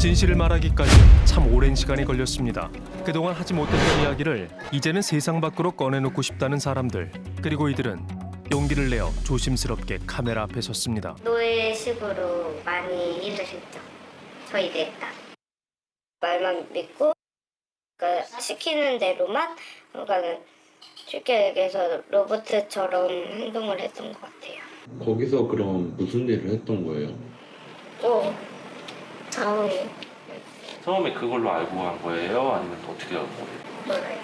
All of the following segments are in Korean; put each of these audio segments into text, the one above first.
진실을 말하기까지 참 오랜 시간이 걸렸습니다. 그동안 하지 못했던 이야기를 이제는 세상 밖으로 꺼내놓고 싶다는 사람들. 그리고 이들은 용기를 내어 조심스럽게 카메라 앞에 섰습니다. 노예식으로 많이 일을 했죠. 저희들 다. 말만 믿고 그러니까 시키는 대로만 그러니까 쉽게 얘기해서 로봇처럼 행동을 했던 것 같아요. 거기서 그럼 무슨 일을 했던 거예요? 처음에 처음에 그걸로 알고 한 거예요? 아니면 어떻게 한 거예요? 뭐래요?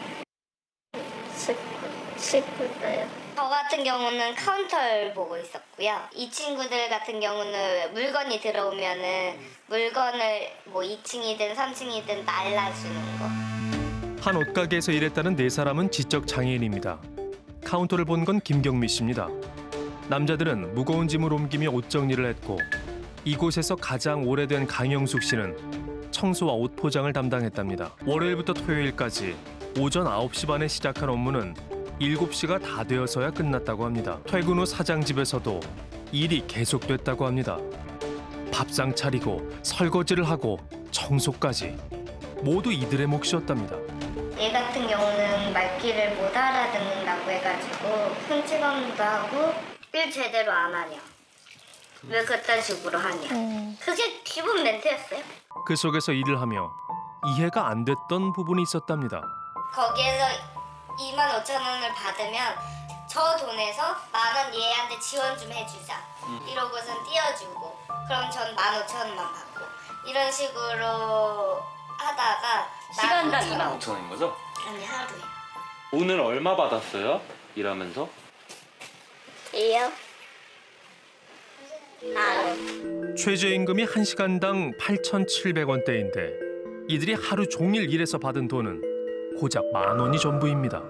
식구예요. 저 같은 경우는 카운터를 보고 있었고요. 이 친구들 같은 경우는 물건이 들어오면은 물건을 뭐 2층이든 3층이든 날라주는 거. 한 옷가게에서 일했다는 네 사람은 지적 장애인입니다. 카운터를 본 건 김경미 씨입니다. 남자들은 무거운 짐을 옮기며 옷 정리를 했고 이곳에서 가장 오래된 강영숙 씨는 청소와 옷 포장을 담당했답니다. 월요일부터 토요일까지 오전 9시 반에 시작한 업무는 7시가 다 되어서야 끝났다고 합니다. 퇴근 후 사장 집에서도 일이 계속됐다고 합니다. 밥상 차리고 설거지를 하고 청소까지 모두 이들의 몫이었답니다. 얘 같은 경우는 말귀를 못 알아듣는다고 해가지고 흥치범도 하고 일 제대로 안 하냐. 왜 그딴 식으로 하냐. 그게 기본 멘트였어요. 그 속에서 일을 하며 이해가 안 됐던 부분이 있었답니다. 거기에서 25,000원을 받으면 저 돈에서 10,000원 얘한테 지원 좀 해주자. 이러고선 띄워주고 그럼 전 15,000원만 받고 이런 식으로 하다가 시간당 25,000원인 거죠? 아니 하루에. 오늘 얼마 받았어요? 일하면서? 이요? 하루. 최저임금이 1시간당 8,700원대인데 이들이 하루 종일 일해서 받은 돈은 고작 10,000원이 전부입니다.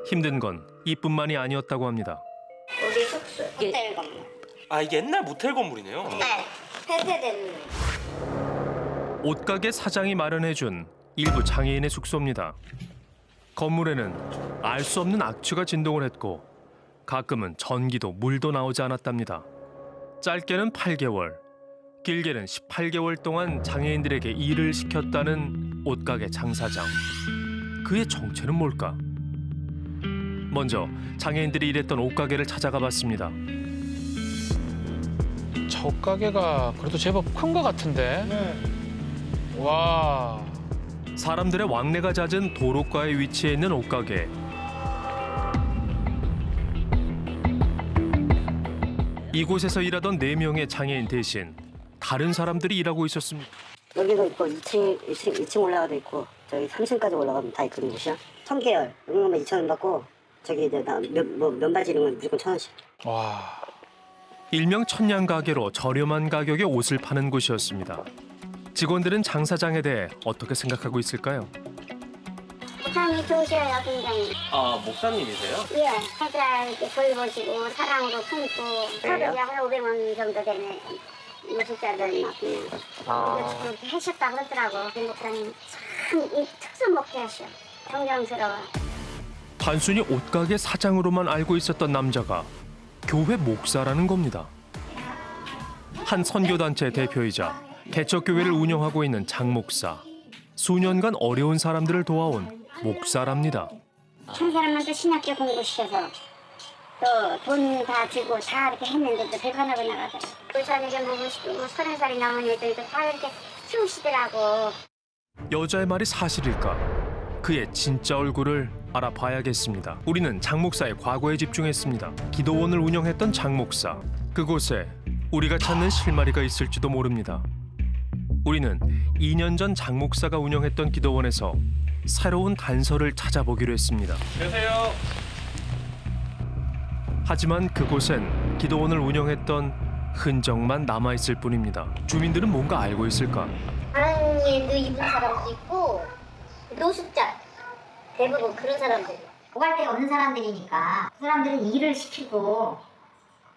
힘든 건 이뿐만이 아니었다고 합니다. 우리 숙소 호텔 건물. 아, 이게 옛날 모텔 건물이네요. 네. 폐쇄된. 옷가게 사장이 마련해준 일부 장애인의 숙소입니다. 건물에는 알 수 없는 악취가 진동을 했고 가끔은 전기도 물도 나오지 않았답니다. 짧게는 8개월, 길게는 18개월 동안 장애인들에게 일을 시켰다는 옷가게 장사장. 그의 정체는 뭘까? 먼저 장애인들이 일했던 옷가게를 찾아가 봤습니다. 저 가게가 그래도 제법 큰 것 같은데. 와. 사람들의 왕래가 잦은 도로가에 위치해 있는 옷가게. 이곳에서 일하던 4명의 장애인 대신 다른 사람들이 일하고 있었습니다. 여기도 있고 2층 올라가도 있고 저기 3층까지 올라가면 다 있거든요. 1,000개월 이런 거면 2,000원 받고 저기 이제 면바지 이런 건 무조건 1,000원씩. 와. 일명 천냥 가게로 저렴한 가격에 옷을 파는 곳이었습니다. 직원들은 장사장에 대해 어떻게 생각하고 있을까요? 사람이 좋으셔요, 굉장히. 아, 목사님이세요? 예, 살짝 이렇게 돌보시고 사랑으로 품고 서로 한 500원 정도 되는 노숙자들 막 그냥 그렇게 하셨다 그러더라고. 그 목사님 참 이 특수 목회하셔. 존경스러워. 단순히 옷가게 사장으로만 알고 있었던 남자가 교회 목사라는 겁니다. 한 선교단체 대표이자 개척교회를 운영하고 있는 장 목사. 수년간 어려운 사람들을 도와온 목사랍니다. 한 사람한테 신학교 공부시켜서 또 돈 다 주고 다 이렇게 했는데도 배반하고 나가더라고. 우산에게 먹으시고 30살이 넘은 애들도 다 이렇게 키우시더라고. 여자의 말이 사실일까? 그의 진짜 얼굴을 알아봐야겠습니다. 우리는 장 목사의 과거에 집중했습니다. 기도원을 운영했던 장 목사. 그곳에 우리가 찾는 실마리가 있을지도 모릅니다. 우리는 2년 전 장 목사가 운영했던 기도원에서 새로운 단서를 찾아보기로 했습니다. 계세요. 하지만 그곳엔 기도원을 운영했던 흔적만 남아있을 뿐입니다. 주민들은 뭔가 알고 있을까? 다른 일도 입은 사람도 있고 노숙자 대부분 그런 사람들. 오갈 데가 없는 사람들이니까 그 사람들은 일을 시키고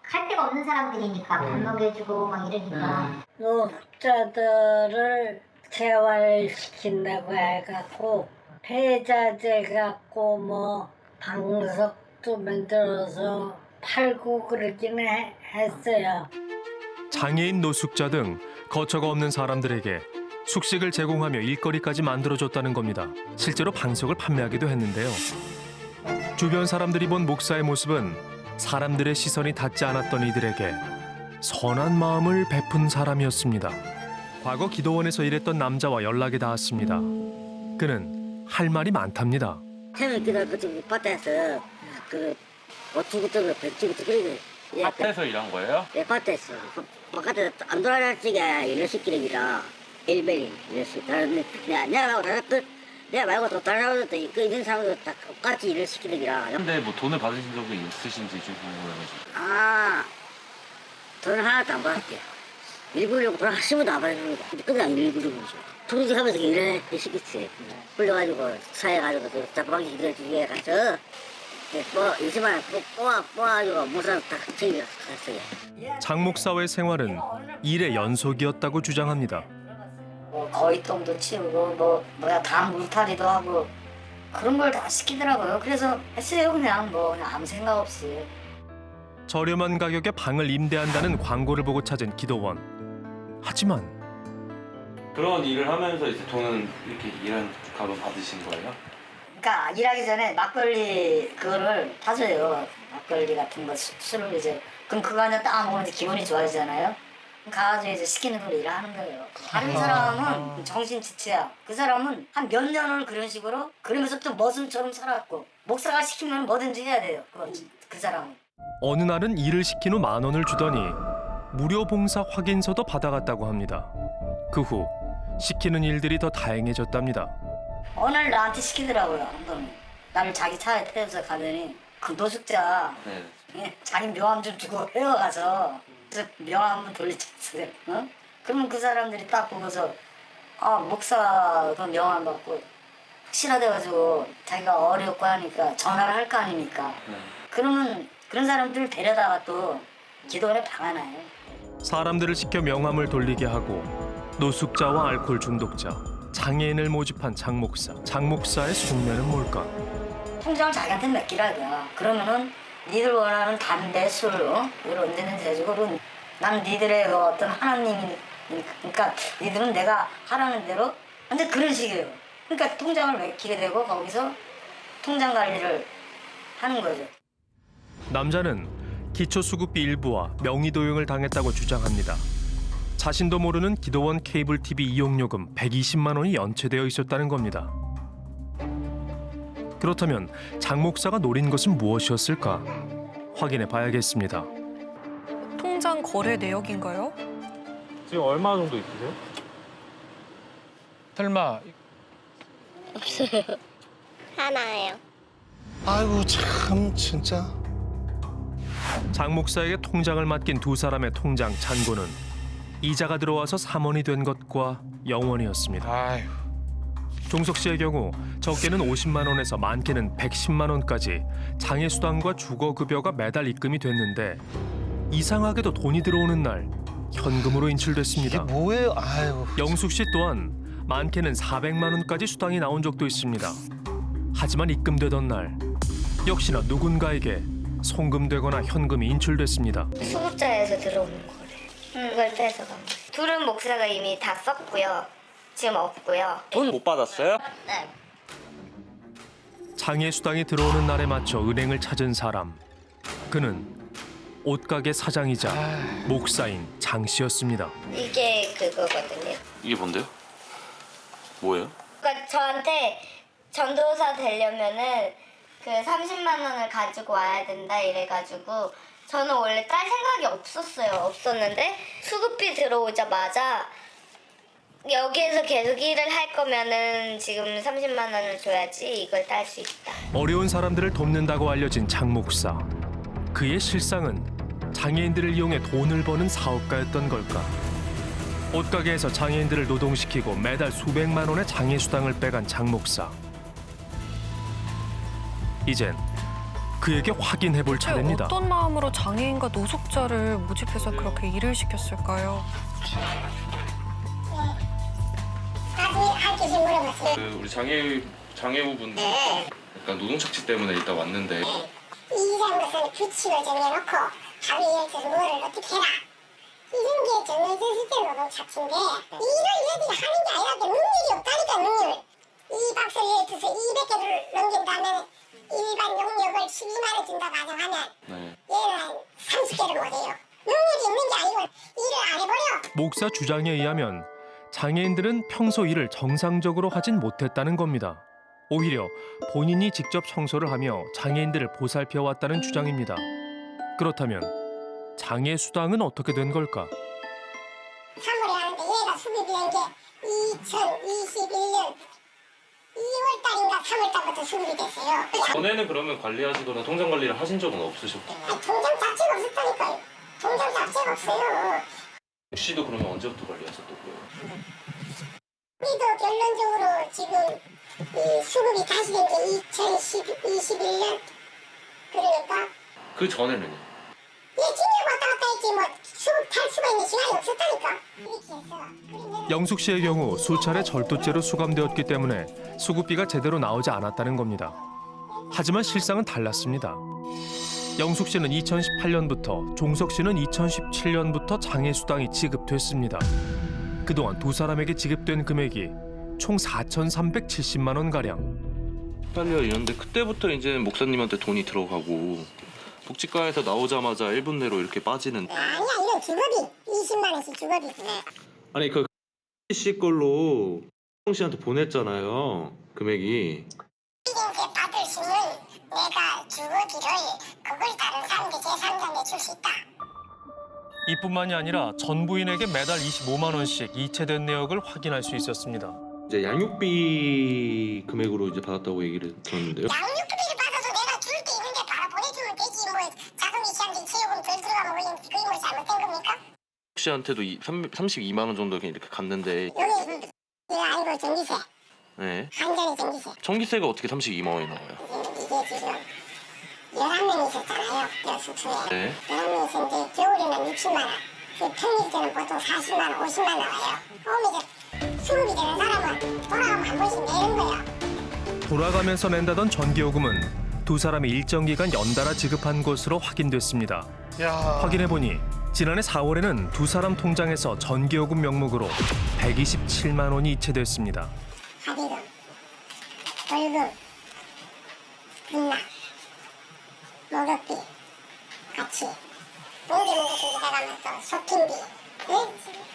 갈 데가 없는 사람들이니까 밥 먹여주고 막 이러니까. 노숙자들을 재활시킨다고 해갖고 폐자재 갖고 뭐 방석도 만들어서 팔고 그러긴 했어요. 장애인 노숙자 등 거처가 없는 사람들에게 숙식을 제공하며 일거리까지 만들어줬다는 겁니다. 실제로 방석을 판매하기도 했는데요. 주변 사람들이 본 목사의 모습은 사람들의 시선이 닿지 않았던 이들에게 선한 마음을 베푼 사람이었습니다. 과거 기도원에서 일했던 남자와 연락이 닿았습니다. 그는 할 말이 많답니다. 태는 기다릴 때 밭에서 그 고추부터 배추부터 그리고 밭에서 일한 거예요? 예, 밭에서 바깥에 안 돌아갈 적에 일을 시키는 기라 일별이 일을 시키는 내가 말고 또 다른 사람들도 그 있는 사람들 다 똑같이 일을 시키는 기라. 근데 뭐 돈을 받으신 적이 있으신지 좀 궁금해가지고. 아, 돈 하나도 안 받았대요. 일부려고 돈 하나도 안 받았습니다. 그냥 일부려고 투기하면서 일을 시켰지. 불려가지고 사해가지고 또 자판기 기다리게 가서 뭐 20만 원 뽑아가지고 무상 딱 챙겨갔어요. 장 목사의 생활은 일의 연속이었다고 주장합니다. 뭐 거위똥도 치우고 뭐야 다 물타리도 하고 그런 걸 다 시키더라고요. 그래서 했어요. 그냥 아무 생각 없이. 저렴한 가격에 방을 임대한다는 광고를 보고 찾은 기도원. 하지만 그런 일을 하면서 이제 돈은 이렇게 일한 값을 받으신 거예요? 그러니까 일하기 전에 막걸리 그거를 타줘요. 막걸리 같은 거 술을 이제 그럼 그거 한잔 딱 먹으면 이제 기분이 좋아지잖아요. 가가지고 이제 시키는 대로 일을 하는 거예요. 다른 사람은 정신지체야. 그 사람은 한 몇 년을 그런 식으로 그러면서 또 머슴처럼 살았고 목사가 시키면 뭐든지 해야 돼요. 그 사람은. 어느 날은 일을 시킨 후 10,000원을 주더니 무료 봉사 확인서도 받아갔다고 합니다. 그 후 시키는 일들이 더 다양해졌답니다. 오늘 나한테 시키더라고요. 한 번. 나를 자기 차에 태워서 가더니 그 노숙자 네. 자기 명함 좀 주고 헤어가서 명함 한번 돌려줬어요. 어? 그러면 그 사람들이 딱 보고서 목사 그 명함 받고 확실하대가지고 자기가 어렵고 하니까 전화를 할 거 아닙니까. 그러면 그런 사람들을 데려다가 또 기도원에 박아놔요. 사람들을 시켜 명함을 돌리게 하고 노숙자와 알코올 중독자, 장애인을 모집한 장 목사. 장 목사의 속내는 뭘까? 통장을 자기한테 맡기라고요. 그러면은 니들 원하는 담배, 술 이걸 언제든지 해주고 그럼 나는 니들의 그 어떤 하나님이 그러니까 니들은 내가 하라는 대로 완전 그런 식이에요. 그러니까 통장을 맡기게 되고 거기서 통장 관리를 하는 거죠. 남자는 기초수급비 일부와 명의도용을 당했다고 주장합니다. 자신도 모르는 기도원 케이블 TV 이용요금 120만 원이 연체되어 있었다는 겁니다. 그렇다면 장 목사가 노린 것은 무엇이었을까? 확인해 봐야겠습니다. 통장 거래 내역인가요? 지금 얼마 정도 있으세요? 설마 없어요. 하나예요. 아이고 참 진짜. 장 목사에게 통장을 맡긴 두 사람의 통장 잔고는 이자가 들어와서 3원이 된 것과 0원이었습니다. 아휴. 종석 씨의 경우 적게는 50만 원에서 많게는 110만 원까지 장애수당과 주거급여가 매달 입금이 됐는데 이상하게도 돈이 들어오는 날 현금으로 이게 인출됐습니다. 뭐예요? 아이고. 영숙 씨 또한 많게는 400만 원까지 수당이 나온 적도 있습니다. 하지만 입금되던 날 역시나 누군가에게 송금되거나 현금이 인출됐습니다. 수급자에서 들어오는 거래. 그걸 뺏어간 거예요. 둘은 목사가 이미 다 썼고요. 지금 없고요. 돈 못 받았어요? 네. 장애수당이 들어오는 날에 맞춰 은행을 찾은 사람. 그는 옷가게 사장이자 목사인 장 씨였습니다. 이게 그거거든요. 이게 뭔데요? 뭐예요? 그러니까 저한테 전도사 되려면은 그 30만 원을 가지고 와야 된다 이래가지고 저는 원래 딸 생각이 없었는데 수급비 들어오자마자 여기에서 계속 일을 할 거면은 지금 30만 원을 줘야지 이걸 딸 수 있다. 어려운 사람들을 돕는다고 알려진 장 목사. 그의 실상은 장애인들을 이용해 돈을 버는 사업가였던 걸까? 옷가게에서 장애인들을 노동시키고 매달 수백만 원의 장애수당을 빼간 장 목사. 이젠 그에게 확인해 볼 차례입니다. 어떤 마음으로 장애인과 노숙자를 모집해서 그렇게 일을 시켰을까요? 할게 물어봤어요. 그 우리 장애우분 약간 노동착취 때문에 일단 왔는데 이 잘못은 규칙을 정해놓고 합의해서 뭐를 어떻게 해라 이런 게 정해져 있을 때 노동 착취인데 일을 얘들이 하는 게 아니라 능력이 없다니까 능력. 이 박스를 예를 들어서 200개를 넘긴다면 일반 용역을 12만 원 준다고 가정하면 얘는 한 30개를 못해요. 능력이 있는 게 아니고 일을 안 해버려. 목사 주장에 의하면 장애인들은 평소 일을 정상적으로 하진 못했다는 겁니다. 오히려 본인이 직접 청소를 하며 장애인들을 보살펴왔다는 주장입니다. 그렇다면 장애 수당은 어떻게 된 걸까? 3월에 하는데 얘가 수급이 된 게 2021년 2월달인가 3월달부터 수급이 됐어요. 전에는 그러면 관리하시거나 통장 관리를 하신 적은 없으셨고? 통장 자체가 없었다니까요. 통장 자체가 없어요. 씨도 그러면 언제부터 관리하셨던 거예요? 우리도 결론적으로 지금 이 수급이 다시 된 게 2021년 그러니까 그 전에는요? 얘 징역 왔다 갔다 했지 뭐 수급 탈 수가 있는 시간이 없었다니까. 이렇게 해서 영숙 씨의 경우 수차례 절도죄로 수감되었기 때문에 수급비가 제대로 나오지 않았다는 겁니다. 하지만 실상은 달랐습니다. 영숙 씨는 2018년부터, 종석 씨는 2017년부터 장애 수당이 지급됐습니다. 그동안 두 사람에게 지급된 금액이 총 4,370만 원 가량. 딸려 이런데 그때부터 이제 목사님한테 돈이 들어가고 복지과에서 나오자마자 1분 내로 이렇게 빠지는. 아니야 이런 주급이 20만 원씩 주급이. 아니 그 씨 걸로 형 씨한테 보냈잖아요. 금액이. 이게 받을 수 있는 내가 주거비를 그걸 다른 사람들 제3자한테 줄 수 있다. 이뿐만이 아니라 전 부인에게 매달 25만 원씩 이체된 내역을 확인할 수 있었습니다. 이제 양육비 금액으로 이제 받았다고 얘기를 들었는데요. 양육비를 받아서 내가 줄 게 있는데 바로 보내주면 되지 뭐 자금 이체한테 이체요금 덜 들어가면 그게 뭐 잘못된 겁니까? 씨한테도 32만 원 정도 이렇게 갔는데. 여기 이거 아니고 전기세. 네. 한전이 전기세. 전기세가 어떻게 32만 원이 나와요? 이게 지금 11명이 있었잖아요. 여 숙소에. 네. 11명이 있었는데 겨울에는 60만 원. 평일 때는 보통 40만 원, 50만 원 나와요. 그럼 이제 수급이 되는 사람은 돌아가면 한 번씩 내는 거야. 돌아가면서 낸다던 전기요금은 두 사람이 일정 기간 연달아 지급한 것으로 확인됐습니다. 야. 확인해보니 지난해 4월에는 두 사람 통장에서 전기요금 명목으로 127만 원이 이체됐습니다. 합의금, 월급, 등락, 목욕비, 같이 모든 것을 들어가면 또 소품비, 응?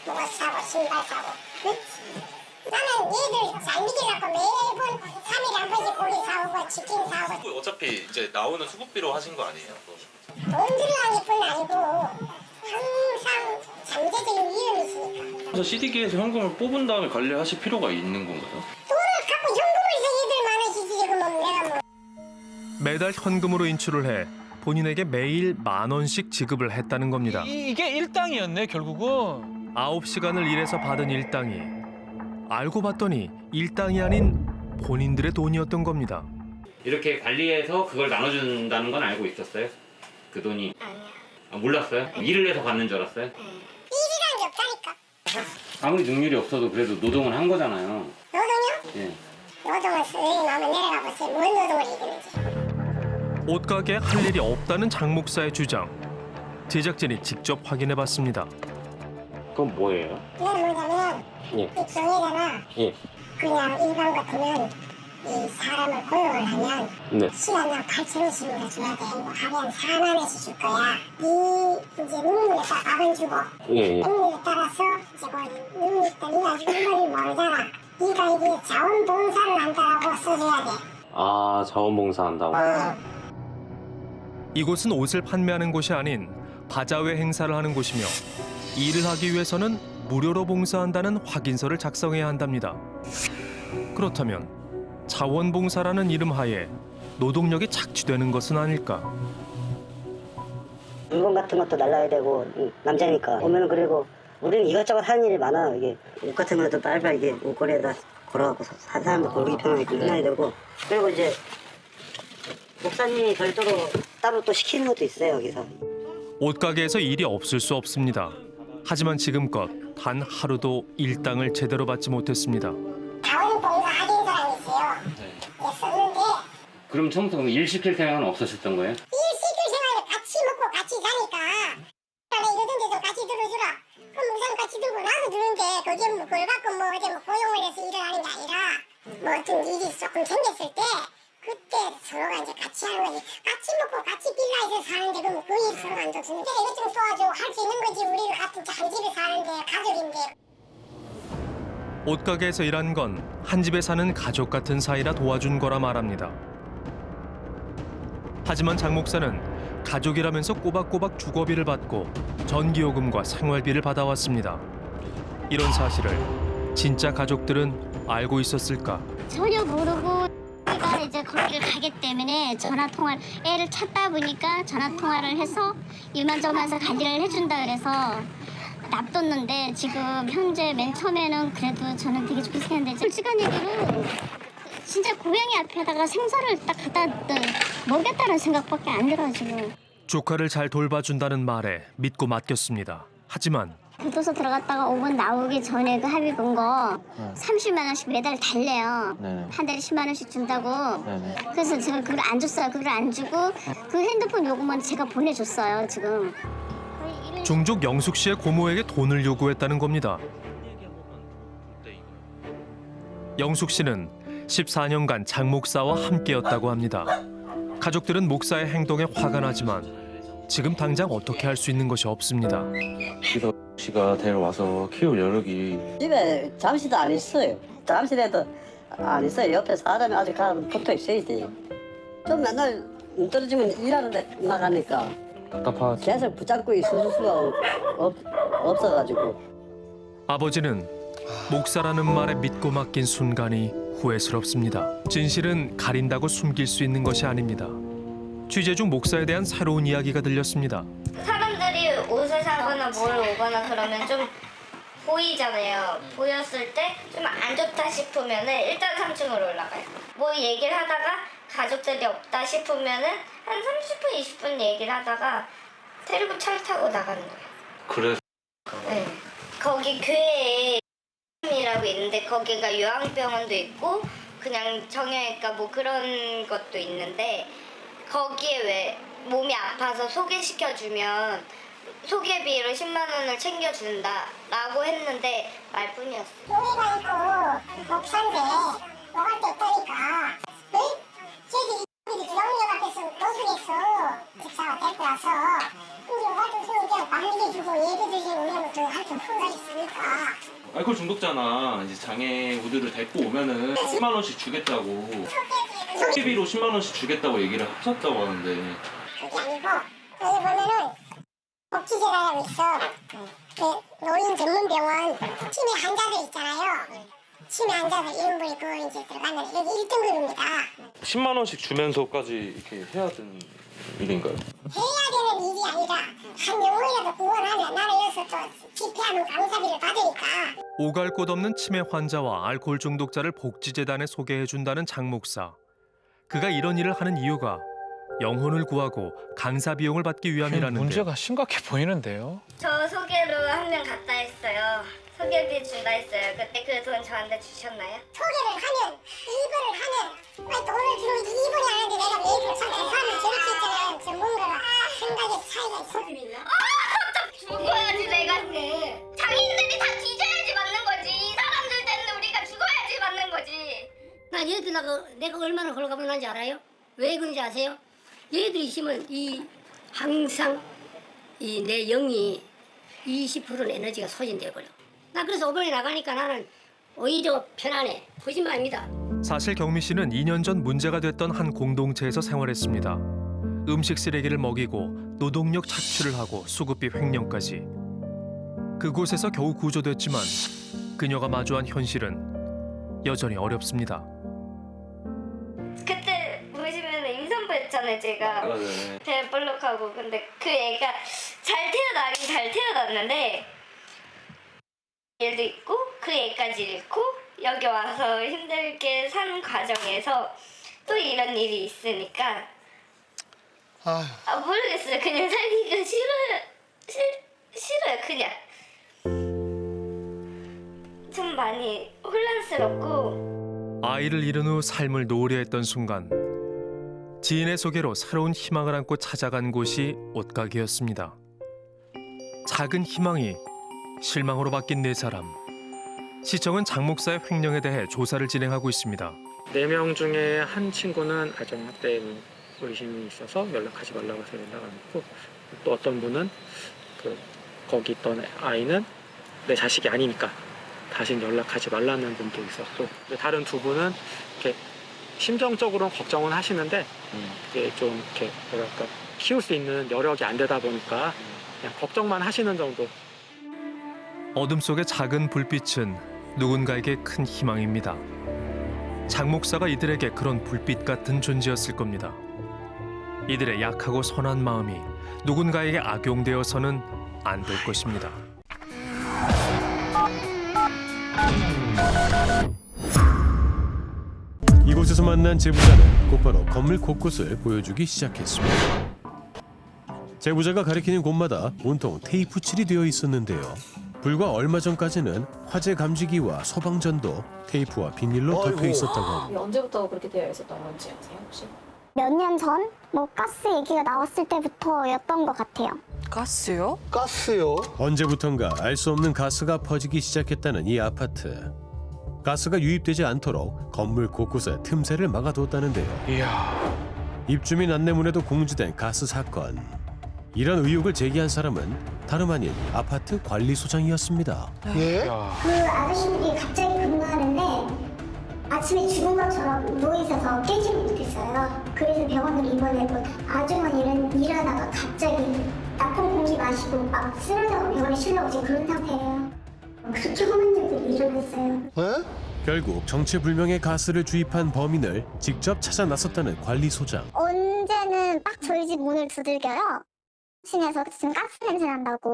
뭐 사고, 신발 사고, 응? 나는 얘들 잘 믿으려고 매번 3일에 한 번씩 고기 사오고 치킨 사오고 어차피 이제 나오는 수급비로 하신 거 아니에요? 돈 들어가는 뿐 아니고 항상 잠재적인 위험이 있으니까 그래서 CD기에서 현금을 뽑은 다음에 관리하실 필요가 있는 건가요? 돈을 갖고 현금을 얘들 많아지지 지금 내가 뭐 매달 현금으로 인출을 해 본인에게 매일 10,000원씩 지급을 했다는 겁니다. 이게 일당이었네 결국은. 9시간을 일해서 받은 일당이 알고 봤더니 일당이 아닌 본인들의 돈이었던 겁니다. 이렇게 관리해서 그걸 나눠준다는 건 알고 있었어요? 그 돈이? 아니야. 아, 몰랐어요? 일을 해서 받는 줄 알았어요? 일이란 게 없다니까. 아무리 능률이 없어도 그래도 노동은 한 거잖아요. 노동요? 예. 노동을 여기 나오면 내려가 보세요. 뭔 노동을 이기는지. 옷가게에 할 일이 없다는 장 목사의 주장. 제작진이 직접 확인해봤습니다. 그건 뭐예요? 그건 뭐냐면 예. 이 경혜잖아. 예. 그냥 일반 같으면 이 사람을 고용을 하면 네. 시간당 8,000원씩이나 줘야 돼. 뭐 하루에 4만 원씩 줄 거야. 이 이제 능력에 따라 밥은 주고 예. 능력에 따라서 이제 뭐 능력 때문에 아직 일본이 모르잖아. 네가 이게 자원봉사를 한다라고 써줘야 돼. 아, 자원봉사 한다고? 이곳은 옷을 판매하는 곳이 아닌 바자회 행사를 하는 곳이며 일을 하기 위해서는 무료로 봉사한다는 확인서를 작성해야 한답니다. 그렇다면 자원봉사라는 이름 하에 노동력이 착취되는 것은 아닐까? 물건 같은 것도 날라야 되고 남자니까 오면은 그리고 우리는 이것저것 하는 일이 많아. 이게 옷 같은 것도 빨리빨리 이게 옷걸이에다 걸어갖고 산 사람도 걸기 편하게 끝나야 되고 그리고 이제 목사님이 별도로 따로 또 시키는 것도 있어요 여기서. 옷가게에서 일이 없을 수 없습니다. 하지만 지금껏 단 하루도 일당을 제대로 받지 못했습니다. 자원봉사 하는 사람이 있어요. 썼는데 그럼 청소 일 시킬 생각은 없으셨던 거예요? 일 시킬 생활을 같이 먹고 같이 사니까 원래 이러던 데도 같이 들어주라. 뭐 어떤 일이 조금 생겼을 때 그때 서로가 이제 같이 하는 거지. 같이 먹고 같이 빌라에서 사는데 그럼 그 일 서로가 안 도와주는데 이것 좀 도와줘 할 수 있는 거지. 우리가 같은 한 집에 사는데 가족인데. 옷가게에서 일한 건 한 집에 사는 가족 같은 사이라 도와준 거라 말합니다. 하지만 장 목사는 가족이라면서 꼬박꼬박 주거비를 받고 전기요금과 생활비를 받아왔습니다. 이런 사실을 진짜 가족들은 알고 있었을까? 전혀 모르고 제가 이제 거기를 가기 때문에 전화통화를 애를 찾다 보니까 전화통화를 해서 이만저만해서 관리를 해준다 그래서 놔뒀는데 지금 현재 맨 처음에는 그래도 저는 되게 좋게 생각했는데 솔직한 얘기로 진짜 고양이 앞에다가 생선을 딱 갖다 먹겠다는 생각밖에 안 들어가지고 조카를 잘 돌봐준다는 말에 믿고 맡겼습니다. 하지만 교도소 들어갔다가 5분 나오기 전에 그 합의 본 거 30만 원씩 매달 달래요. 한 달에 10만 원씩 준다고. 그래서 제가 그걸 안 줬어요. 그걸 안 주고 그 핸드폰 요금은 제가 보내줬어요. 지금. 중족 영숙 씨의 고모에게 돈을 요구했다는 겁니다. 영숙 씨는 14년간 장 목사와 함께였다고 합니다. 가족들은 목사의 행동에 화가 나지만 지금 당장 어떻게 할 수 있는 것이 없습니다. 이서 씨가 데려와서 키울 여력이 집에 잠시도 안 있어요. 잠시라도 안 있어요. 옆에 사람이 아직 붙어 있어야지. 좀 맨날 떨어지면 일하는데 나가니까 답답하지. 계속 붙잡고 있을 수가 없어가지고. 아버지는 목사라는 말에 믿고 맡긴 순간이 후회스럽습니다. 진실은 가린다고 숨길 수 있는 것이 아닙니다. 취재 중 목사에 대한 새로운 이야기가 들렸습니다. 사람들이 옷을 사거나 뭘 오거나 그러면 좀 보이잖아요. 보였을 때 좀 안 좋다 싶으면은 일단 3층으로 올라가요. 뭐 얘기를 하다가 가족들이 없다 싶으면은 한 30분, 20분 얘기를 하다가 데리고 차를 타고 나가는 거예요. 그래서 네. 거기 교회에 이라고 있는데 거기가 요양병원도 있고 그냥 정형외과 뭐 그런 것도 있는데 거기에 왜 몸이 아파서 소개시켜주면 소개비로 10만 원을 챙겨준다라고 했는데 말뿐이었어요. 교회가 있고 목사인데 뭐할 게 있다니까. 응? 저기 주영역 앞에서 노숙에서 집사가 데리고 와서 근데 와줘서 그냥 말리해주고 예배드리고 우리는 또할게 푼다 있으니까. 알코올 중독자나 이제 장애 우들을 데리고 오면은 10만 원씩 주겠다고 소개비로 10만 원씩 주겠다고 얘기를 하셨다고 하는데 그게 아니고 여기 보면은 복지재단이라고 있어. 그 노인 전문병원 치매 환자들 있잖아요. 치매 환자들 이름부리 그거 이제 들어가면 여기 1등급입니다. 10만 원씩 주면서까지 이렇게 해야 되는 일인가요? 해야 되는 일이 아니라 한 영혼이라도 구원하면 나는 여기서 또 집회하면 감사비를 받으니까. 오갈 곳 없는 치매 환자와 알코올 중독자를 복지재단에 소개해준다는 장 목사. 그가 이런 일을 하는 이유가 영혼을 구하고 강사 비용을 받기 위함이라는데 문제가 심각해 보이는데요. 저 소개로 한 명 갔다 했어요. 소개비 준다 했어요. 그때 그 돈 저한테 주셨나요? 소개를 하면 입원을 하면 왜 돈을 주는지 입원이 안 하는데 내가 왜 입원을 참 사람을 저렇게 있잖아요. 전문가가 생각에 차이가 있어. 아! 죽어야지 내가. 장인들이 다 뒤져야지 맞는 거지. 이 사람들 때문에 우리가 죽어야지 맞는 거지. 나 얘들 내가 얼마나 홀가분한지 알아요? 왜 그런지 아세요? 얘들이 있으면 항상 내 영이 20%는 에너지가 소진돼 버려. 나 그래서 오병에 나가니까 나는 오히려 편안해. 거짓말입니다. 사실 경미 씨는 2년 전 문제가 됐던 한 공동체에서 생활했습니다. 음식 쓰레기를 먹이고 노동력 착취를 하고 수급비 횡령까지. 그곳에서 겨우 구조됐지만 그녀가 마주한 현실은 여전히 어렵습니다. 그때 보시면 임산부였잖아요 제가. 네. 배볼록하고 근데 그 애가 잘 태어나긴 잘 태어났는데 일도 있고 그 애까지 잃고 여기 와서 힘들게 사는 과정에서 또 이런 일이 있으니까 모르겠어요. 그냥 살기가 싫어요 그냥. 좀 많이 혼란스럽고. 아이를 잃은 후 삶을 노래했던 순간 지인의 소개로 새로운 희망을 안고 찾아간 곳이 옷가게였습니다. 작은 희망이 실망으로 바뀐 네 사람. 시청은 장 목사의 횡령에 대해 조사를 진행하고 있습니다. 4명 중에 한 친구는 가정학대 의심이 있어서 연락하지 말라고 해서 연락 안 했고, 또 어떤 분은 거기 있던 아이는 내 자식이 아니니까 다시는 연락하지 말라는 분도 있었고, 다른 2분은 이렇게 심정적으로는 걱정은 하시는데 이게 좀 이렇게 뭐랄까 키울 수 있는 여력이 안 되다 보니까 그냥 걱정만 하시는 정도. 어둠 속의 작은 불빛은 누군가에게 큰 희망입니다. 장 목사가 이들에게 그런 불빛 같은 존재였을 겁니다. 이들의 약하고 선한 마음이 누군가에게 악용되어서는 안 될 것입니다. 이곳에서 만난 제보자는 곧바로 건물 곳곳을 보여주기 시작했습니다. 제보자가 가리키는 곳마다 온통 테이프 칠이 되어 있었는데요. 불과 얼마 전까지는 화재 감지기와 소방전도 테이프와 비닐로 덮여 있었다고 합니다. 언제부터 그렇게 되어 있었던 건지 아세요 혹시? 몇 년 전? 뭐 가스 얘기가 나왔을 때부터였던 것 같아요. 가스요? 가스요? 언제부턴가 알 수 없는 가스가 퍼지기 시작했다는 이 아파트. 가스가 유입되지 않도록 건물 곳곳에 틈새를 막아뒀다는데요. 이야. 입주민 안내문에도 공지된 가스 사건. 이런 의혹을 제기한 사람은 다름 아닌 아파트 관리소장이었습니다. 예? 그 아저씨들이 갑자기 근무하는데 아침에 죽은 것처럼 누워있어서 깨지를 못했어요. 그래서 병원을 입원했고 아주머니는 일하다가 갑자기 나쁜 공기 마시고 막 쓰러져서 병원에 실려 오신 그런 상태예요. 그렇게 험한 일들이 일어났어요. 예? 결국 정체불명의 가스를 주입한 범인을 직접 찾아 나섰다는 관리소장. 언제는 막 저희 집 문을 두들겨요. 층에서 지금 가스 냄새 난다고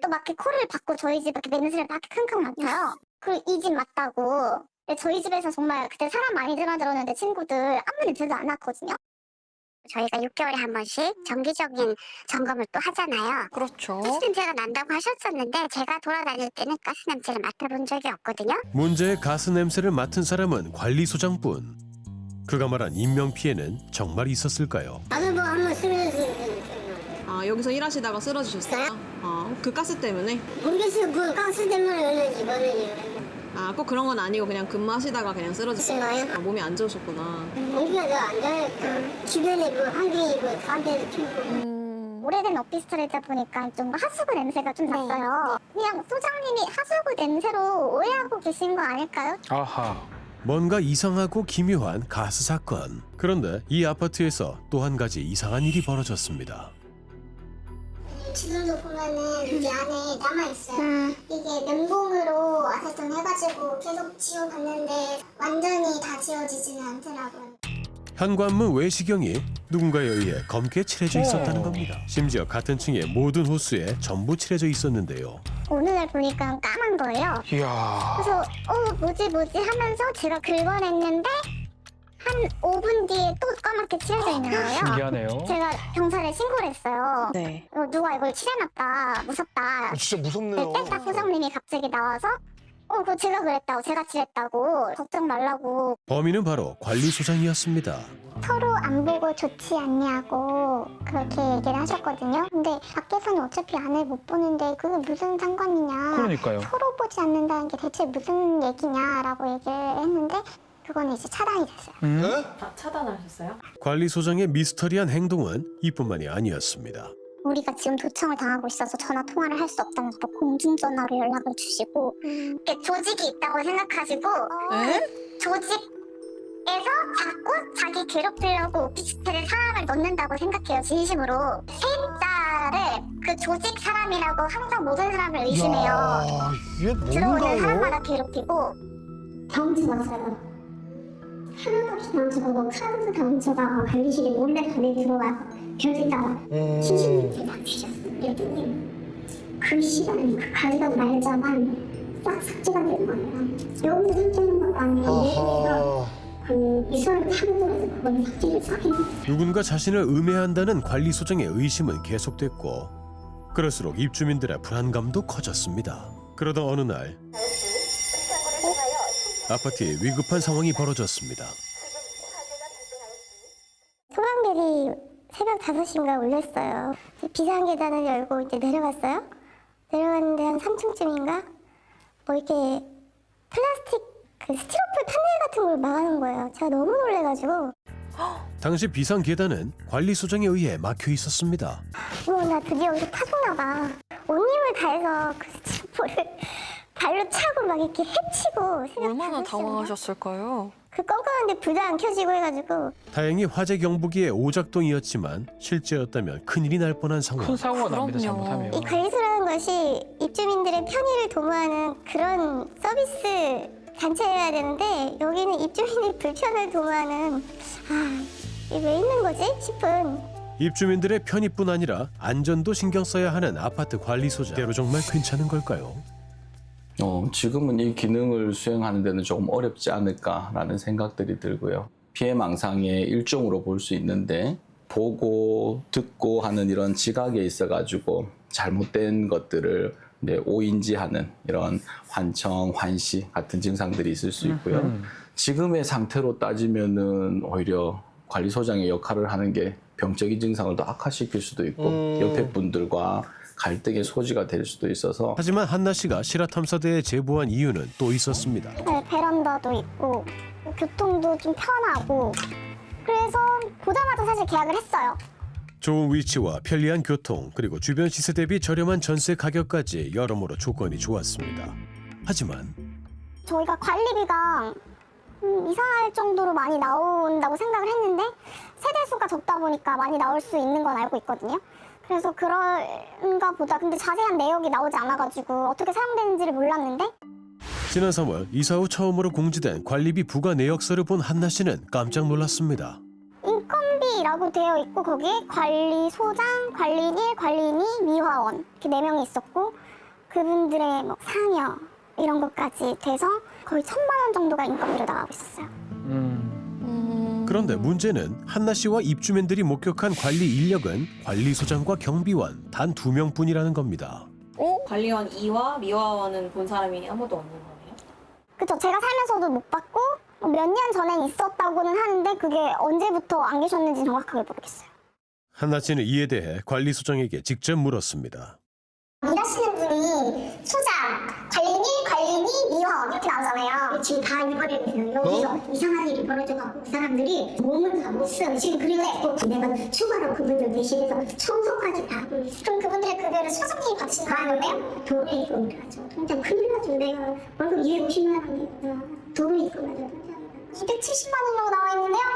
또 막 이렇게 코를 박고 저희 집 이렇게 냄새를 막 킁킁 맡아요. 그리고 이 집 맞다고. 저희 집에서 정말 그때 사람 많이 들어들었는데 친구들 아무 냄새도 안 났거든요. 저희가 6개월에 한 번씩 정기적인 점검을 또 하잖아요. 그렇죠. 가스 냄새가 난다고 하셨었는데 제가 돌아다닐 때는 가스 냄새를 맡아본 적이 없거든요. 문제의 가스 냄새를 맡은 사람은 관리소장뿐. 그가 말한 인명피해는 정말 있었을까요? 나는 뭐 한번 쓰면서 아 여기서 일하시다가 쓰러지셨어요? 그 가스 때문에? 모르겠어요. 그 가스 때문에 이거는 아 꼭 그런 건 아니고 그냥 근무하시다가 그냥 쓰러지신 거예요? 아, 몸이 안 좋으셨구나. 공기가 더 안 좋아요. 주변에 그 환경이 그 담배를 피우고 오래된 오피스텔이다 보니까 좀 하수구 냄새가 좀 났어요. 그냥 소장님이 하수구 냄새로 오해하고 계신 거 아닐까요? 아하. 뭔가 이상하고 기묘한 가스 사건. 그런데 이 아파트에서 또 한 가지 이상한 일이 벌어졌습니다. 지금도 보면은 이 안에 남아있어요. 이게 면봉으로 아세톤 해가지고 계속 지워봤는데 완전히 다 지워지지는 않더라고요. 현관문 외시경이 누군가에 의해 검게 칠해져 있었다는 겁니다. 심지어 같은 층의 모든 호수에 전부 칠해져 있었는데요. 오늘 보니까 까만 거예요. 이야. 그래서 뭐지 하면서 제가 긁어냈는데 한 5분 뒤에 또 까맣게 칠해져 있는 거예요. 신기하네요. 제가 경찰에 신고를 했어요. 네. 누가 이걸 칠해놨다, 무섭다. 진짜 무섭네요. 딱 소장님이 갑자기 나와서 그거 제가 그랬다고, 제가 칠했다고, 걱정 말라고. 범인은 바로 관리소장이었습니다. 서로 안 보고 좋지 않냐고 그렇게 얘기를 하셨거든요. 근데 밖에서는 어차피 안을 못 보는데 그게 무슨 상관이냐. 그러니까요. 서로 보지 않는다는 게 대체 무슨 얘기냐라고 얘기를 했는데 그거는 이제 차단이 됐어요. 차단하셨어요? 관리소장의 미스터리한 행동은 이뿐만이 아니었습니다. 우리가 지금 도청을 당하고 있어서 전화 통화를 할 수 없다면서 공중전화로 연락을 주시고 이렇게 조직이 있다고 생각하시고 조직에서 자꾸 자기 괴롭히려고 오피스텔에 사람을 넣는다고 생각해요. 진심으로. 세입자를 그 조직 사람이라고 항상 모든 사람을 의심해요. 야, 이게 들어오는 뭔가요? 사람마다 괴롭히고 경치봤어요. 하나도 없이 경치보고 카드 경치가 관리실에 몰래 안에 들어와서 벽에다가 시신님들 막 주셨어요. 대표님 그 시간에 그 가지던 날짜만 싹 삭제가 된 거예요. 여기서 삭제하는 것도 아니고 얘네가 그 미소를 타고 그걸 삭제를 싹 했는데 누군가 자신을 음해한다는 관리소장의 의심은 계속됐고 그럴수록 입주민들의 불안감도 커졌습니다. 그러던 어느 날 아파트에 위급한 상황이 벌어졌습니다. 소방벨이 새벽 5시인가 울렸어요. 비상계단을 열고 이제 내려갔어요. 내려갔는데 한 3층쯤인가 뭐 이렇게 플라스틱 그 스티로폼 판넬 같은 걸 막아놓은 거예요. 제가 너무 놀래가지고 당시 비상 계단은 관리소장에 의해 막혀 있었습니다. 나 드디어 여기서 타보나 봐. 온 힘을 다해서 그 스티로폼을 발로 차고 막 이렇게 헤치고 얼마나 당황하셨을까요? 그 껌껌한데 불도 안 켜지고 해가지고 다행히 화재 경보기의 오작동이었지만 실제였다면 큰일이 날 뻔한 상황. 큰 사고가 납니다. 그럼요. 잘못하면. 이 관리소라는 것이 입주민들의 편의를 도모하는 그런 서비스 단체여야 되는데 여기는 입주민의 불편을 도모하는 이게 왜 있는 거지 싶은. 입주민들의 편의뿐 아니라 안전도 신경 써야 하는 아파트 관리소장. 대로 정말 괜찮은 걸까요? 지금은 이 기능을 수행하는 데는 조금 어렵지 않을까라는 생각들이 들고요. 피해망상의 일종으로 볼 수 있는데 보고 듣고 하는 이런 지각에 있어가지고 잘못된 것들을 이제 오인지하는 이런 환청, 환시 같은 증상들이 있을 수 있고요. 지금의 상태로 따지면은 오히려 관리소장의 역할을 하는 게 병적인 증상을 더 악화시킬 수도 있고 옆에 분들과 갈등의 소지가 될 수도 있어서. 하지만 한나 씨가 실화탐사대에 제보한 이유는 또 있었습니다. 네, 베란다도 있고 교통도 좀 편하고 그래서 보자마자 사실 계약을 했어요. 좋은 위치와 편리한 교통 그리고 주변 시세 대비 저렴한 전세 가격까지 여러모로 조건이 좋았습니다. 하지만 저희가 관리비가 이상할 정도로 많이 나온다고 생각을 했는데 세대수가 적다 보니까 많이 나올 수 있는 건 알고 있거든요. 그래서 그런가 보다. 근데 자세한 내역이 나오지 않아가지고 어떻게 사용되는지를 몰랐는데 지난 3월 이사 후 처음으로 공지된 관리비 부과 내역서를 본 한나 씨는 깜짝 놀랐습니다. 인건비라고 되어 있고 거기에 관리소장, 관리인 1, 관리인 2, 미화원 이렇게 4명이 있었고 그분들의 뭐 상여 이런 것까지 돼서 거의 1,000만 원 정도가 인건비로 나가고 있었어요. 그런데 문제는 한나 씨와 입주민들이 목격한 관리 인력은 관리소장과 경비원 단 2명뿐이라는 겁니다. 관리원 2와 미화원은 본 사람이 아무도 없는 거네요? 그쵸. 제가 살면서도 못 봤고 몇 년 전엔 있었다고는 하는데 그게 언제부터 안 계셨는지 정확하게 모르겠어요. 한나 씨는 이에 대해 관리소장에게 직접 물었습니다. 일하시는 분이 소장, 관리인 1, 관리인 2, 미화원 이렇게 나오잖아요. 지금 다 입원했어요. 여기서 이상한 일이 벌어져갖고 그 사람들이 몸을 다 못 써요. 지금 그래서 내가 추가로 그분들 대신해서 청소까지 다 하고 있어요. 그럼 그분들의 급여를 소장님이 받으시는 거예요? 도로 입금을 하죠. 통장 큰일 나죠. 내가 월급 250만 원이니까 도로 입금을 하죠. 270만 원 정도 나와 있는데요.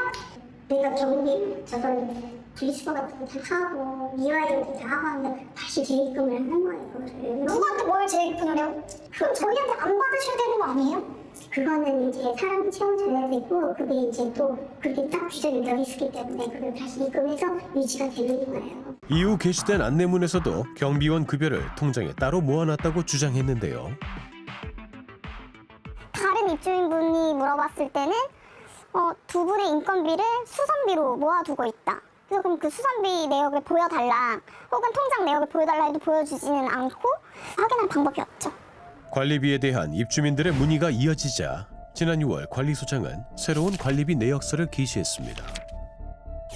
내가 경비 저걸 분리수거 같은 거 다 하고 미화일도 다 하고 하는데 다시 재입금을 하는 거예요. 누구한테 뭘 재입금을 해요? 그럼 저희한테 안 받으셔야 되는 거 아니에요? 그거는 이제 사람 채워줘야 되고 그게 이제 또 그렇게 딱 규정이 되어 있기 때문에 그걸 다시 입금해서 유지가 되는 거예요. 이후 게시된 안내문에서도 경비원 급여를 통장에 따로 모아놨다고 주장했는데요. 다른 입주민분이 물어봤을 때는 두 분의 인건비를 수선비로 모아두고 있다. 그래서 그럼 그 수선비 내역을 보여달라 혹은 통장 내역을 보여달라 해도 보여주지는 않고 확인할 방법이 없죠. 관리비에 대한 입주민들의 문의가 이어지자 지난 6월 관리소장은 새로운 관리비 내역서를 게시했습니다.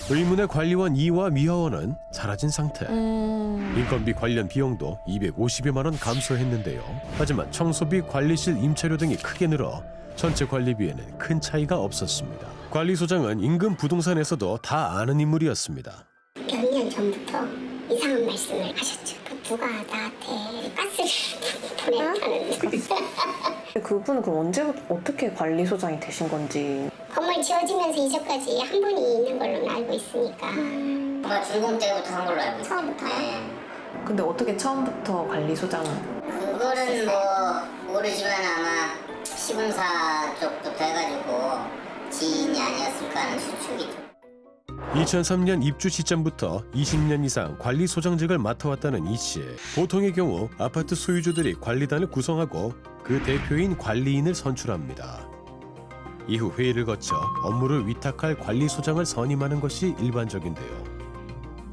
의문의 관리원 2와 미화원은 사라진 상태. 인건비 관련 비용도 250여만 원 감소했는데요. 하지만 청소비, 관리실 임차료 등이 크게 늘어 전체 관리비에는 큰 차이가 없었습니다. 관리소장은 인근 부동산에서도 다 아는 인물이었습니다. 몇 년 전부터 이상한 말씀을 하셨죠. 누가 나한테 가스를 보냈다는. 그분은 그럼 언제부터 어떻게 관리소장이 되신 건지. 건물 지어지면서 이전까지 한 분이 있는 걸로 알고 있으니까. 아마 준공 때부터 한 걸로 알고 있어요. 처음부터요? 근데 어떻게 처음부터 관리소장? 그거는 뭐 모르지만 아마 시공사 쪽부터 해가지고 지인이 아니었을까 하는 추측이 좀. 2003년 입주 시점부터 20년 이상 관리소장직을 맡아왔다는 이 씨. 보통의 경우 아파트 소유주들이 관리단을 구성하고 그 대표인 관리인을 선출합니다. 이후 회의를 거쳐 업무를 위탁할 관리소장을 선임하는 것이 일반적인데요.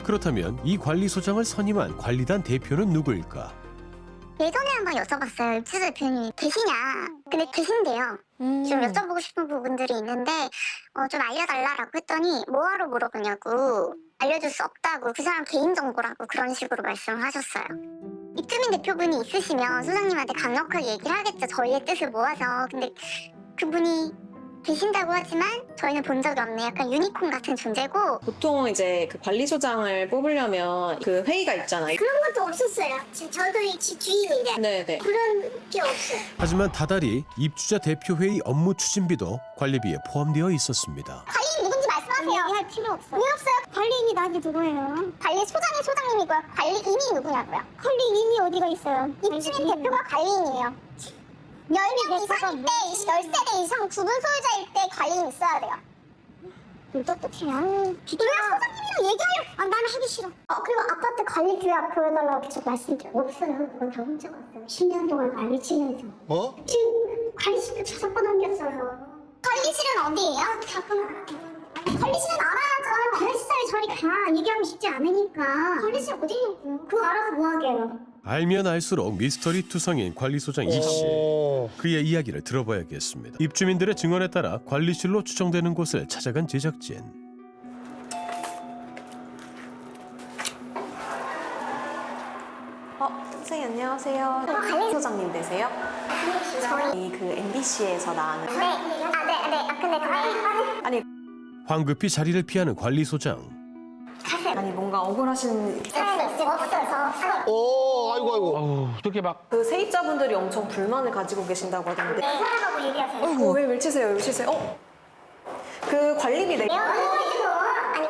그렇다면 이 관리소장을 선임한 관리단 대표는 누구일까? 예전에 한번 여쭤봤어요. 입주 대표님 계시냐? 근데 계신데요. 좀 여쭤보고 싶은 부분들이 있는데 좀 알려달라고 했더니 뭐하러 물어보냐고 알려줄 수 없다고 그 사람 개인정보라고 그런 식으로 말씀을 하셨어요. 입주민 대표분이 있으시면 소장님한테 강력하게 얘기를 하겠죠. 저희의 뜻을 모아서. 근데 그분이 계신다고 하지만 저희는 본 적이 없네. 약간 유니콘 같은 존재고. 보통 이제 그 관리소장을 뽑으려면 그 회의가 있잖아요. 그런 것도 없었어요. 저도 이 주인인데 네네. 그런 게 없어요. 하지만 다달이 입주자 대표회의 업무 추진비도 관리비에 포함되어 있었습니다. 관리인 누군지 말씀하세요. 얘기할 필요 없어요. 왜 없어요? 관리인이 나한테 누구예요? 관리소장이 소장님이고요. 관리인이 누구냐고요? 관리인이 어디가 있어요? 입주민 대표가 관리인이에요. 10명 이상일 때, 13대 이상 구분 소유자일 때 관리인 있어야 돼요. 똑똑해요. 왜 소장님이랑 얘기하려고? 나는 하기 싫어. 그리고 아파트 관리 규약 보여달라고 계속 말씀드려요. 없어요. 그건 다 훔쳐갔어요. 10년 동안 관리 치면서. 지금 관리실도 저작권 넘겼어요. 관리실은 어디예요? 관리실은 알아야죠. 관리시설에 저리 가. 얘기하면 쉽지 않으니까. 관리실 어디냐고요? 그거 알아서 뭐 하게요? 알면 알수록 미스터리 투성인 관리소장 이씨. 그의 이야기를 들어봐야겠습니다. 입주민들의 증언에 따라 관리실로 추정되는 곳을 찾아간 제작진. 선생님 안녕하세요. 관리소장님 되세요? 저희 그 MBC에서 나가는. 네. 근데 아니 황급히 자리를 피하는 관리소장. 아니 뭔가 억울하신 없어서. 아이고. 그렇게 막 그 세입자분들이 엄청 불만을 가지고 계신다고 하던데. 사람하고 얘기하세요. 왜 밀치세요? 그 관리비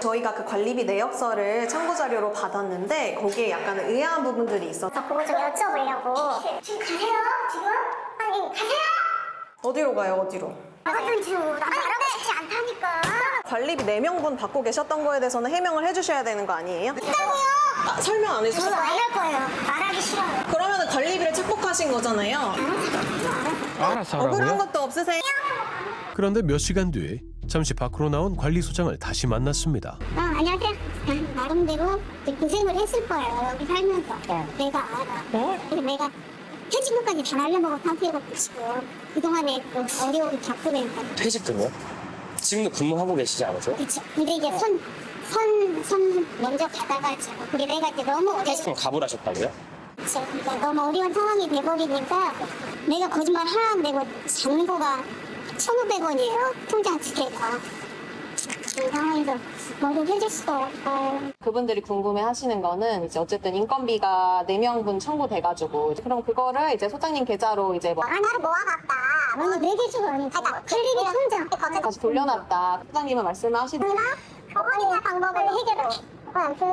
저희가 그 관리비 내역서를 참고 자료로 받았는데 거기에 약간 의아한 부분들이 있어서 그거 좀 여쭤보려고. 지금 가세요? 지금? 아니 가세요? 어디로 가요? 어디로? 어떤 중으로? 나 말하고 싶지 않다니까. 관리비 4명분 받고 계셨던 거에 대해서는 해명을 해주셔야 되는 거 아니에요? 있다고요? 설명 안 해주세요? 저도 안 할 거예요. 말하기 싫어요. 그러면 관리비를 착복하신 거잖아요. 알아서 억울한 것도 없으세요? 그런데 몇 시간 뒤 잠시 밖으로 나온 관리소장을 다시 만났습니다. 안녕하세요. 나름대로 고생을 했을 거예요. 여기 살면서. 내가 알아. 그래서 내가 퇴직금까지 다 날려먹어 상태가 붙이고 그동안에 어려움을 겪으면서. 퇴직금요? 지금도 근무하고 계시지 않으세요? 그렇죠. 근데 이게 선 먼저 받아가지고 근데 내가 이제 너무 퇴직금 가불하셨다고요? 그렇죠. 그러니까 너무 어려운 상황이 돼버리니까 내가 거짓말 하나 안 되고 잔고가 1,500원이에요. 통장 두 개가. 이 상황에서 뭐를 해줄 수가 없고. 그분들이 궁금해하시는 거는 이제 어쨌든 인건비가 4명분 청구돼가지고 그럼 그거를 이제 소장님 계좌로 이제 뭐 하나를 모아놨다. 너는 4개 주고 아니지. 관리비 통장. 다시 돌려놨다. 소장님은 말씀을 하시는. 어머니 방법을 해결해. 그게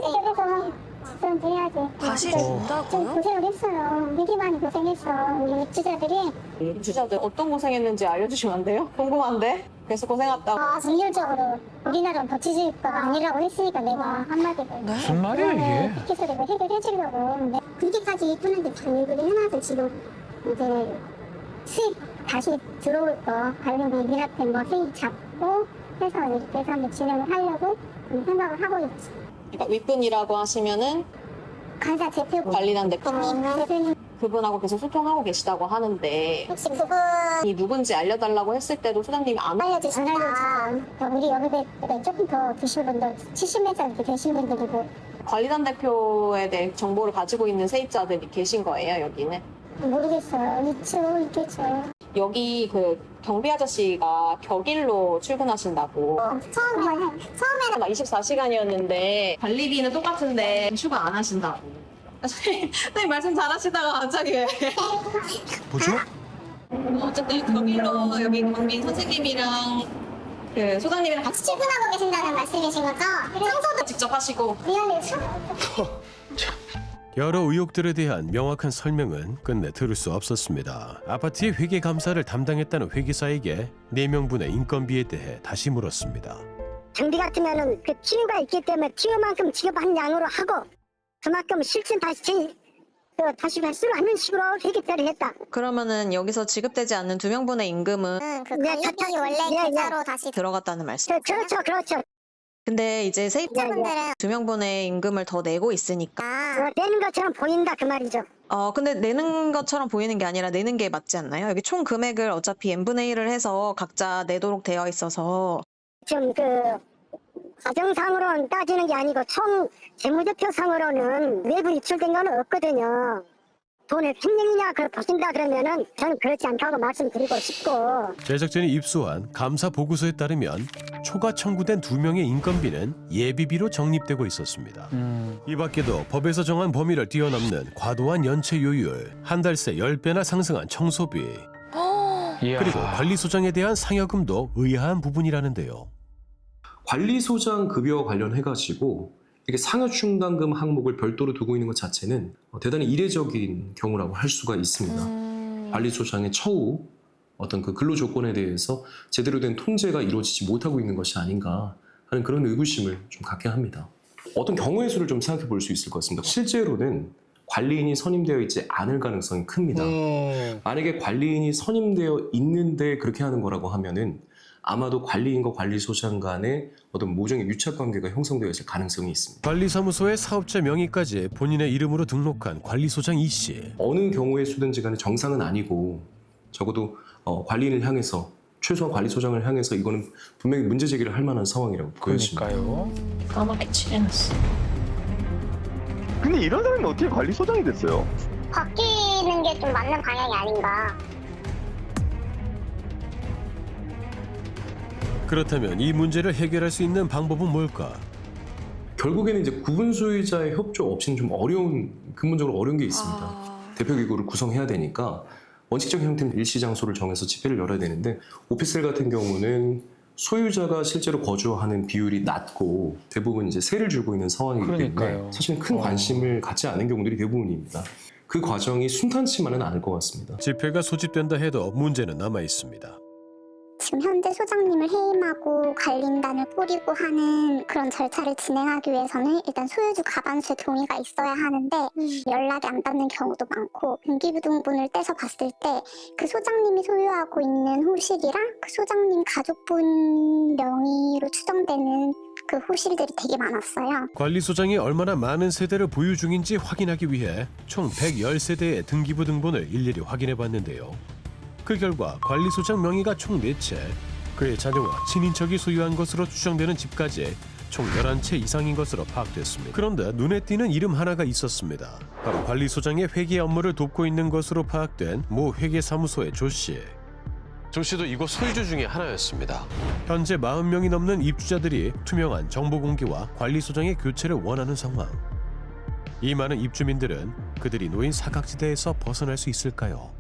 해결해서 좀 해야지. 다시 좀 준다고요? 고생을 했어요. 되게 많이 고생했어. 우리 입주자들이. 입주자들 어떤 고생했는지 알려주시면 안 돼요? 궁금한데? 그래서 고생했다고. 정률적으로 우리나라는 법치주의가 아니라고 했으니까 내가 한마디로. 무슨 말이야 이게? 그래서 내가 해결해주려고. 근데 그렇게까지 이쁜한테 다 얘기를 해놔서 지금 이제 수입 다시 들어올 거 관련된 미라템 뭐 수입 잡고 해서 이렇게 해서 한번 진행을 하려고 생각을 하고 있지. 그러니까 윗분이라고 하시면은 간사 대표 관리단 대표님. 대표님 그분하고 계속 소통하고 계시다고 하는데 혹시 그분 이 누군지 알려달라고 했을 때도 소장님이 안 알려주시나 우리 여기에 조금 더 드신 분들 70몇 살 이렇게 되신 분들이고 관리단 대표에 대해 정보를 가지고 있는 세입자들이 계신 거예요, 여기는? 모르겠어요. 있겠죠. 여기 그 경비 아저씨가 격일로 출근하신다고. 처음에는 24시간이었는데 관리비는 똑같은데 휴가 안 하신다고. 선생님 말씀 잘하시다가 갑자기 왜? 뭐죠? 어쨌든 격일로 여기 경비 선생님이랑 그 소장님이랑 같이 출근하고 계신다는 말씀이신 거죠? 청소도 직접 하시고. 미안해요. 여러 의혹들에 대한 명확한 설명은 끝내 들을 수 없었습니다. 아파트의 회계 감사를 담당했다는 회계사에게 4명분의 인건비에 대해 다시 물었습니다. 경비 같으면은 그 치유가 있기 때문에 치유만큼 지급한 양으로 하고 그만큼 실질 다시 횟수를 하는 식으로 회계처리를 했다. 그러면은 여기서 지급되지 않는 2명분의 임금은 그 관리비용이 원래 계좌로 다시 들어갔다는 말씀. 그렇죠. 근데 이제 세입자분들은 2명분의 임금을 더 내고 있으니까 내는 것처럼 보인다 그 말이죠. 근데 내는 것처럼 보이는 게 아니라 내는 게 맞지 않나요? 여기 총 금액을 어차피 n분의 1을 해서 각자 내도록 되어 있어서 지금 그 사정상으로는 따지는 게 아니고 총 재무제표상으로는 외부 입출된 건 없거든요. 돈을 횡령이냐 보신다 그러면은 저는 그렇지 않다고 말씀드리고 싶고. 제작진이 입수한 감사 보고서에 따르면 초과 청구된 2명의 인건비는 예비비로 적립되고 있었습니다. 이 밖에도 법에서 정한 범위를 뛰어넘는 과도한 연체 요율, 한 달 새 10배나 상승한 청소비, 그리고 관리소장에 대한 상여금도 의아한 부분이라는데요. 관리소장 급여와 관련해가지고 이게 상여충당금 항목을 별도로 두고 있는 것 자체는 대단히 이례적인 경우라고 할 수가 있습니다. 관리소장의 처우, 어떤 그 근로 조건에 대해서 제대로 된 통제가 이루어지지 못하고 있는 것이 아닌가 하는 그런 의구심을 좀 갖게 합니다. 어떤 경우의 수를 좀 생각해 볼 수 있을 것 같습니다. 실제로는 관리인이 선임되어 있지 않을 가능성이 큽니다. 만약에 관리인이 선임되어 있는데 그렇게 하는 거라고 하면은 아마도 관리인과 관리소장 간의 어떤 모종의 유착 관계가 형성되어 있을 가능성이 있습니다. 관리사무소의 사업자 명의까지 본인의 이름으로 등록한 관리소장 이 씨. 어느 경우의 수든지 간에 정상은 아니고 적어도 관리인을 향해서 최소한 관리소장을 향해서 이거는 분명히 문제 제기를 할 만한 상황이라고 보여집니다. 까맣게 칠해놨어. 근데 이런 사람이 어떻게 관리소장이 됐어요? 바뀌는 게 좀 맞는 방향이 아닌가. 그렇다면 이 문제를 해결할 수 있는 방법은 뭘까? 결국에는 이제 구분 소유자의 협조 없이는 좀 근본적으로 어려운 게 있습니다. 대표기구를 구성해야 되니까 원칙적 형태는 일시장소를 정해서 집회를 열어야 되는데 오피스텔 같은 경우는 소유자가 실제로 거주하는 비율이 낮고 대부분 이제 세를 주고 있는 상황이기 때문에 사실은 큰 관심을 갖지 않은 경우들이 대부분입니다. 그 과정이 순탄치만은 않을 것 같습니다. 집회가 소집된다 해도 문제는 남아 있습니다. 지금 현재 소장님을 해임하고 관리인단을 뿌리고 하는 그런 절차를 진행하기 위해서는 일단 소유주 과반수의 동의가 있어야 하는데 연락이 안 닿는 경우도 많고 등기부등본을 떼서 봤을 때 그 소장님이 소유하고 있는 호실이랑 그 소장님 가족분 명의로 추정되는 그 호실들이 되게 많았어요. 관리소장이 얼마나 많은 세대를 보유 중인지 확인하기 위해 총 110세대의 등기부등본을 일일이 확인해봤는데요. 그 결과 관리소장 명의가 총 4채, 그의 자녀와 친인척이 소유한 것으로 추정되는 집까지 총 11채 이상인 것으로 파악됐습니다. 그런데 눈에 띄는 이름 하나가 있었습니다. 바로 관리소장의 회계 업무를 돕고 있는 것으로 파악된 모 회계사무소의 조 씨. 조 씨도 이곳 소유주 중에 하나였습니다. 현재 40명이 넘는 입주자들이 투명한 정보 공개와 관리소장의 교체를 원하는 상황. 이 많은 입주민들은 그들이 놓인 사각지대에서 벗어날 수 있을까요?